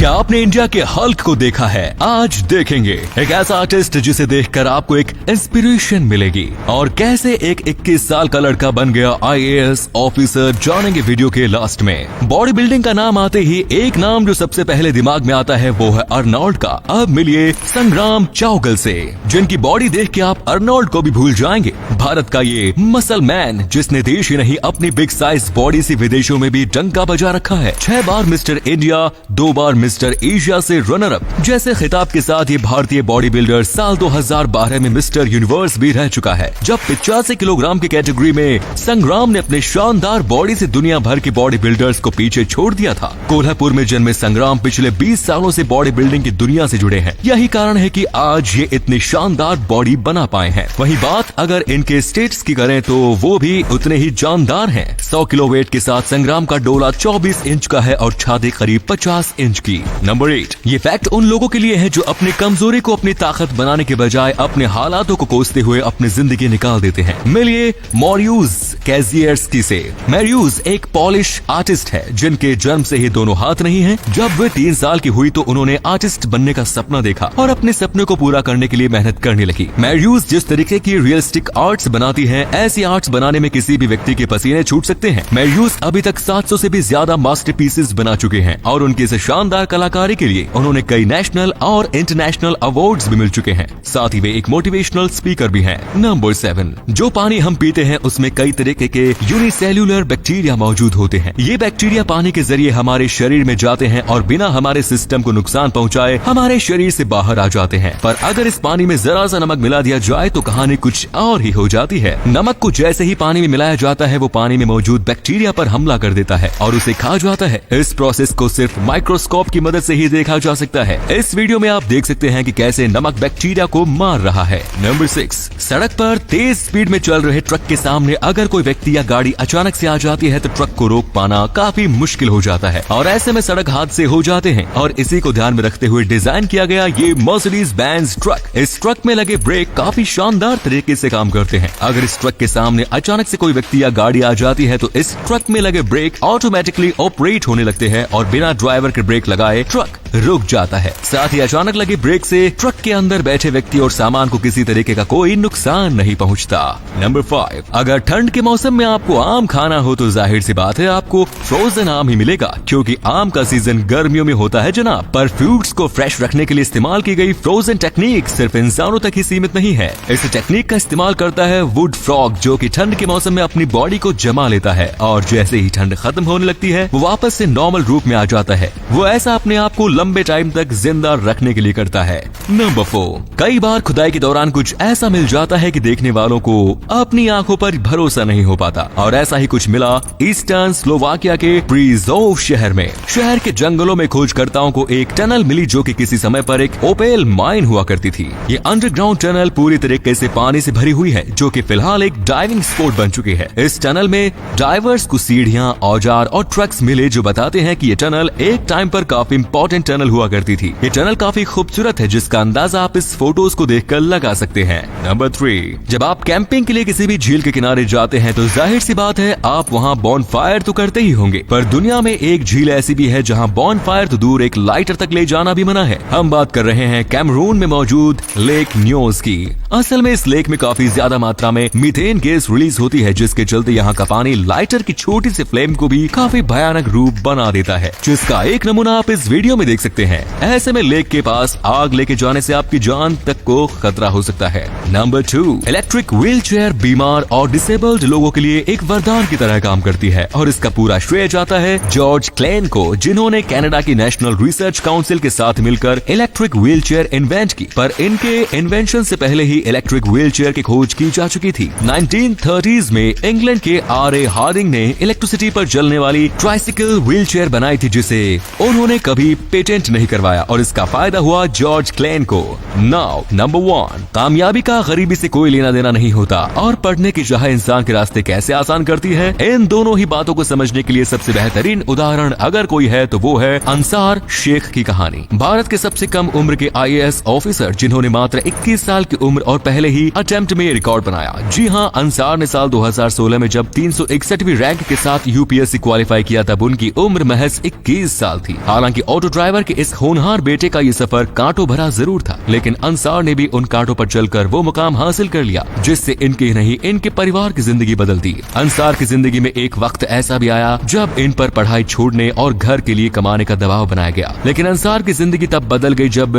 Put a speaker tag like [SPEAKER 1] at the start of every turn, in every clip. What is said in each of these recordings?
[SPEAKER 1] क्या आपने इंडिया के हल्क को देखा है? आज देखेंगे एक ऐसा आर्टिस्ट जिसे देखकर आपको एक इंस्पिरेशन मिलेगी और कैसे एक 21 साल का लड़का बन गया IAS ऑफिसर, जानेंगे वीडियो के लास्ट में। बॉडी बिल्डिंग का नाम आते ही एक नाम जो सबसे पहले दिमाग में आता है वो है अर्नोल्ड का। अब मिलिए संग्राम चावगल से, जिनकी बॉडी देख के आप अर्नोल्ड को भी भूल जाएंगे। भारत का ये मसल मैन जिसने देश ही नहीं अपनी बिग साइज बॉडी से विदेशों में भी डंका बजा रखा है। 6 बार मिस्टर इंडिया, 2 बार मिस्टर एशिया से रनर अप जैसे खिताब के साथ ये भारतीय बॉडी बिल्डर साल 2012 में मिस्टर यूनिवर्स भी रह चुका है, जब 85 किलोग्राम की कैटेगरी में संग्राम ने अपने शानदार बॉडी से दुनिया भर के बॉडी बिल्डर्स को पीछे छोड़ दिया था। कोल्हापुर में जन्मे संग्राम पिछले 20 सालों से बॉडी बिल्डिंग की दुनिया से जुड़े हैं। यही कारण है कि आज ये इतनी शानदार बॉडी बना पाए हैं। वही बात अगर इनके स्टेट्स की करें तो वो भी उतने ही जानदार हैं। 100 किलो वेट के साथ संग्राम का डोला 24 इंच का है और छाती करीब 50 इंच की। नंबर 8, ये फैक्ट उन लोगों के लिए है जो अपनी कमजोरी को अपनी ताकत बनाने के बजाय अपने हालातों को कोसते हुए अपनी जिंदगी निकाल देते हैं। मिलिए मॉरियूज कैजियर्स्की से। मैरियूज एक पॉलिश आर्टिस्ट है जिनके जन्म से ही दोनों हाथ नहीं हैं। जब वे 3 साल की हुई तो उन्होंने आर्टिस्ट बनने का सपना देखा और अपने सपने को पूरा करने के लिए मेहनत करने लगी। मैरियूज जिस तरीके की रियलिस्टिक आर्ट्स बनाती है, ऐसी आर्ट्स बनाने में किसी भी व्यक्ति के पसीने छूट सकते हैं। मैरियूज अभी तक 700 से भी ज्यादा मास्टरपीसेस बना चुके हैं और उनकी इस शानदार कलाकारी के लिए उन्होंने कई नेशनल और इंटरनेशनल अवार्ड्स भी मिल चुके हैं। साथ ही वे एक मोटिवेशनल स्पीकर भी हैं। नंबर 7, जो पानी हम पीते हैं उसमें कई तरीके के यूनिसेल्युलर बैक्टीरिया मौजूद होते हैं। ये बैक्टीरिया पानी के जरिए हमारे शरीर में जाते हैं और बिना हमारे सिस्टम को नुकसान पहुंचाए हमारे शरीर से बाहर आ जाते हैं। पर अगर इस पानी में जरा सा नमक मिला दिया जाए तो कहानी कुछ और ही हो जाती है। नमक को जैसे ही पानी में मिलाया जाता है वो पानी में मौजूद बैक्टीरिया पर हमला कर देता है और उसे खा जाता है। इस प्रोसेस को सिर्फ माइक्रोस्कोप की मदद से ही देखा जा सकता है। इस वीडियो में आप देख सकते हैं कि कैसे नमक बैक्टीरिया को मार रहा है। नंबर 6, सड़क पर तेज स्पीड में चल रहे ट्रक के सामने अगर कोई व्यक्ति या गाड़ी अचानक से आ जाती है तो ट्रक को रोक पाना काफी मुश्किल हो जाता है और ऐसे में सड़क हादसे हो जाते हैं। और इसी को ध्यान में रखते हुए डिजाइन किया गया ये मर्सिडीज बेंज ट्रक। इस ट्रक में लगे ब्रेक काफी शानदार तरीके से काम करते हैं। अगर इस ट्रक के सामने अचानक से कोई व्यक्ति या गाड़ी आ जाती है तो इस ट्रक में लगे ब्रेक ऑटोमेटिकली ऑपरेट होने लगते हैं और बिना ड्राइवर के ब्रेक लगाए ट्रक रुक जाता है। साथ ही अचानक लगे ब्रेक से ट्रक के अंदर बैठे व्यक्ति और सामान को किसी तरीके का कोई नुकसान नहीं पहुंचता। नंबर 5, अगर ठंड के मौसम में आपको आम खाना हो तो जाहिर सी बात है आपको फ्रोजन आम ही मिलेगा, क्योंकि आम का सीजन गर्मियों में होता है जनाब। पर फ्रूट्स को फ्रेश रखने के लिए इस्तेमाल की गई फ्रोजन टेक्निक सिर्फ इंसानों तक ही सीमित नहीं है। इस टेक्निक का इस्तेमाल करता है वुड फ्रॉग, जो कि ठंड के मौसम में अपनी बॉडी को जमा लेता है और जैसे ही ठंड खत्म होने लगती है वो वापस से नॉर्मल रूप में आ जाता है। वो ऐसा अपने आप को लंबे टाइम तक जिंदा रखने के लिए करता है। नंबर 4, कई बार खुदाई के दौरान कुछ ऐसा मिल जाता है कि देखने वालों को अपनी आंखों पर भरोसा नहीं हो पाता और ऐसा ही कुछ मिला ईस्टर्न स्लोवाकिया के प्रिजोव शहर में। शहर के जंगलों में खोजकर्ताओं को एक टनल मिली जो कि किसी समय पर एक ओपेल माइन हुआ करती थी। ये अंडरग्राउंड टनल पूरी तरीके से पानी से भरी हुई है जो कि फिलहाल एक डाइविंग स्पॉट बन चुकी है। इस टनल में डाइवर्स को सीढ़ियां, औजार और ट्रक्स मिले जो बताते हैं कि ये टनल एक टाइम पर काफी इंपॉर्टेंट टनल हुआ करती थी। ये टनल काफी खूबसूरत है जिसका अंदाजा आप इस फोटोज को देखकर लगा सकते हैं। नंबर 3, जब आप कैंपिंग के लिए किसी भी झील के किनारे जाते हैं तो जाहिर सी बात है आप वहाँ बॉनफायर तो करते ही होंगे, पर दुनिया में एक झील ऐसी भी है जहाँ बॉनफायर तो दूर एक लाइटर तक ले जाना भी मना है। हम बात कर रहे हैं कैमरून में मौजूद लेक न्योज की। असल में इस लेक में काफी ज्यादा मात्रा में मीथेन गैस रिलीज होती है जिसके चलते यहाँ का पानी लाइटर की छोटी सी फ्लेम को भी काफी भयानक रूप बना देता है, जिसका एक नमूना आप इस वीडियो में देख सकते हैं। ऐसे में लेक के पास आग लेके जाने से आपकी जान तक को खतरा हो सकता है। नंबर 2, इलेक्ट्रिक व्हीलचेयर बीमार और डिसेबल्ड लोगों के लिए एक वरदान की तरह काम करती है और इसका पूरा श्रेय जाता है जॉर्ज क्लेन को, जिन्होंने कनाडा की नेशनल रिसर्च काउंसिल के साथ मिलकर इलेक्ट्रिक व्हीलचेयर इन्वेंट की। पर इनके इन्वेंशन से पहले ही इलेक्ट्रिक व्हीलचेयर की खोज की जा चुकी थी। 1930s में इंग्लैंड के R.A. हार्डिंग ने इलेक्ट्रिसिटी पर चलने वाली ट्राइसिकल व्हीलचेयर बनाई थी जिसे उन्होंने कभी पेटेंट नहीं करवाया और इसका फायदा हुआ जॉर्ज क्लेन को। नाउ नंबर 1, कामयाबी का गरीबी से कोई लेना देना नहीं होता और पढ़ने की चाह इंसान के रास्ते कैसे आसान करती है। इन दोनों ही बातों को समझने के लिए सबसे बेहतरीन उदाहरण अगर कोई है तो वो है अंसार शेख की कहानी। भारत के सबसे कम उम्र के IAS ऑफिसर जिन्होंने मात्र 21 साल की उम्र और पहले ही अटेम्प्ट में रिकॉर्ड बनाया। जी हाँ, अंसार ने साल 2016 में जब 361वीं रैंक के साथ UPSC क्वालिफाई किया तब उनकी उम्र महज 21 साल थी। हालांकि ऑटो ड्राइवर ड्राइवर के इस होनहार बेटे का ये सफर कांटों भरा जरूर था, लेकिन अंसार ने भी उन कांटों पर चलकर वो मुकाम हासिल कर लिया जिससे इनकी नहीं इनके परिवार की जिंदगी बदल दी। अंसार की जिंदगी में एक वक्त ऐसा भी आया जब इन पर पढ़ाई छोड़ने और घर के लिए कमाने का दबाव बनाया गया, लेकिन अंसार की जिंदगी तब बदल गई जब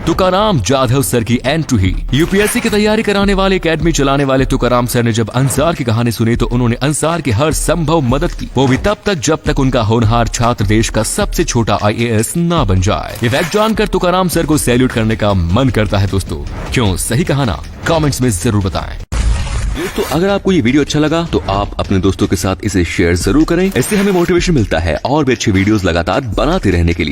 [SPEAKER 1] तुकाराम जाधव सर की एंट्री हुई। यूपीएससी की तैयारी कराने वाले एकेडमी चलाने वाले तुकाराम सर ने जब अंसार की कहानी सुनी तो उन्होंने अंसार की हर संभव मदद की, वो भी तब तक जब तक उनका होनहार छात्र देश का सबसे छोटा IAS ना बन जाए। ये फैक्ट जानकर तुकाराम सर को सैल्यूट करने का मन करता है दोस्तों। क्यों, सही कहा ना? कमेंट्स में जरूर बताएं। दोस्तों अगर आपको ये वीडियो अच्छा लगा तो आप अपने दोस्तों के साथ इसे शेयर जरूर करें, इससे हमें मोटिवेशन मिलता है और भी अच्छी वीडियोस लगातार बनाते रहने के लिए।